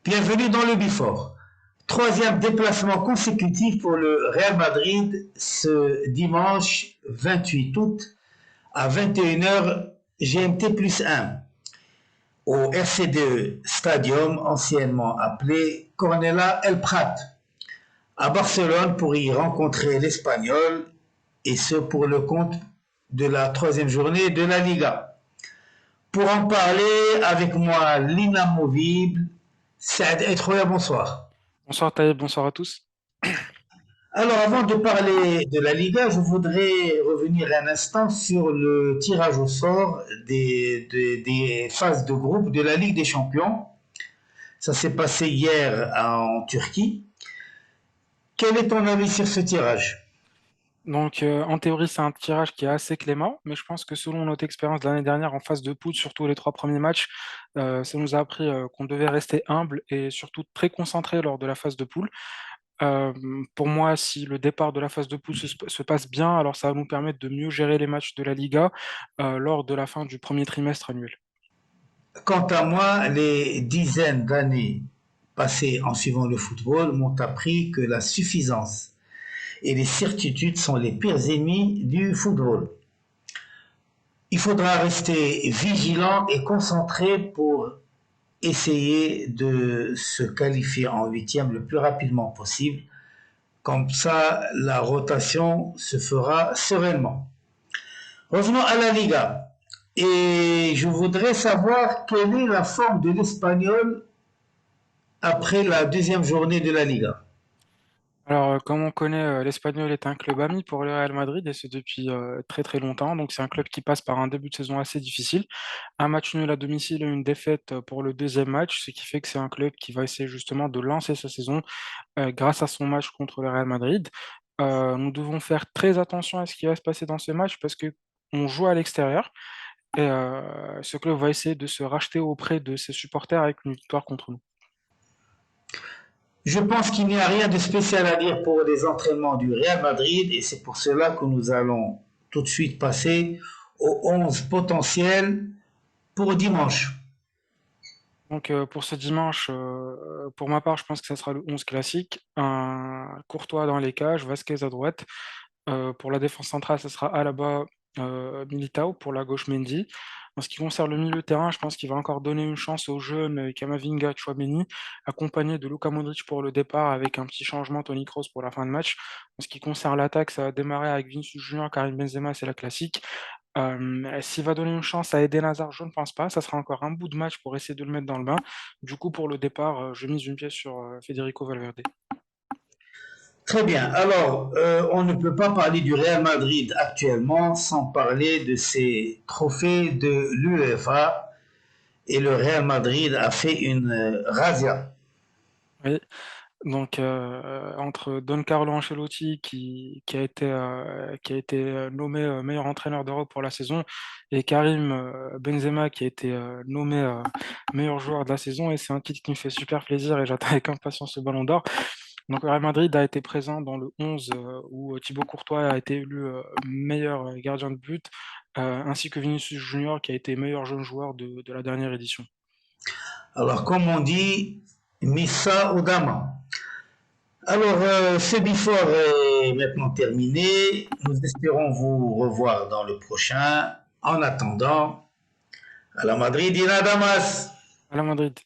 Bienvenue dans le Bifort. Troisième déplacement consécutif pour le Real Madrid ce dimanche 28 août à 21h GMT plus 1 au RCDE Stadium, anciennement appelé Cornellà El Prat, à Barcelone pour y rencontrer l'Espagnol et ce pour le compte de la troisième journée de la Liga. Pour en parler avec moi, l'inamovible Saad Etroya, bonsoir. Bonsoir Taïb, bonsoir à tous. Alors, avant de parler de la Liga, je voudrais revenir un instant sur le tirage au sort des phases de groupe de la Ligue des Champions. Ça s'est passé hier en Turquie. Quel est ton avis sur ce tirage? Donc en théorie c'est un tirage qui est assez clément, mais je pense que selon notre expérience de l'année dernière en phase de poule, surtout les trois premiers matchs, ça nous a appris qu'on devait rester humble et surtout très concentré lors de la phase de poule. Euh, pour moi, si le départ de la phase de poule se passe bien, alors ça va nous permettre de mieux gérer les matchs de la Liga lors de la fin du premier trimestre annuel. Quant à moi, les dizaines d'années passées en suivant le football m'ont appris que la suffisance et les certitudes sont les pires ennemis du football. Il faudra rester vigilant et concentré pour essayer de se qualifier en huitième le plus rapidement possible. Comme ça, la rotation se fera sereinement. Revenons à la Liga. Et je voudrais savoir quelle est la forme de l'Espagnol après la deuxième journée de la Liga. Alors, comme on connaît, l'Espagnol est un club ami pour le Real Madrid et c'est depuis très très longtemps. Donc, c'est un club qui passe par un début de saison assez difficile. Un match nul à domicile et une défaite pour le deuxième match, ce qui fait que c'est un club qui va essayer justement de lancer sa saison grâce à son match contre le Real Madrid. Nous devons faire très attention à ce qui va se passer dans ce match parce que on joue à l'extérieur et ce club va essayer de se racheter auprès de ses supporters avec une victoire contre nous. Je pense qu'il n'y a rien de spécial à dire pour les entraînements du Real Madrid et c'est pour cela que nous allons tout de suite passer aux 11 potentiels pour dimanche. Donc pour ce dimanche, pour ma part, je pense que ça sera le 11 classique. Un Courtois dans les cages, Vasquez à droite. Pour la défense centrale, ça sera Alaba, Militao. Pour la gauche, Mendy. En ce qui concerne le milieu de terrain, je pense qu'il va encore donner une chance aux jeunes Camavinga, Tchouaméni, accompagné de Luka Modric pour le départ avec un petit changement Toni Kroos pour la fin de match. En ce qui concerne l'attaque, ça va démarrer avec Vinicius Junior, Karim Benzema, c'est la classique. S'il va donner une chance à Eden Hazard, je ne pense pas. Ça sera encore un bout de match pour essayer de le mettre dans le bain. Du coup, pour le départ, je mise une pièce sur Federico Valverde. Très bien. Alors, on ne peut pas parler du Real Madrid actuellement sans parler de ses trophées de l'UEFA. Et le Real Madrid a fait une razzia. Oui. Donc, entre Don Carlo Ancelotti, qui a été nommé meilleur entraîneur d'Europe pour la saison, et Karim Benzema, qui a été nommé meilleur joueur de la saison, et c'est un titre qui me fait super plaisir, et j'attends avec impatience le Ballon d'Or. Donc, le Real Madrid a été présent dans le 11 où Thibaut Courtois a été élu meilleur gardien de but, ainsi que Vinicius Junior, qui a été meilleur jeune joueur de la dernière édition. Alors, comme on dit, Missa Odama. Alors, ce before est maintenant terminé. Nous espérons vous revoir dans le prochain. En attendant, à la Madrid, Damas. À la Madrid.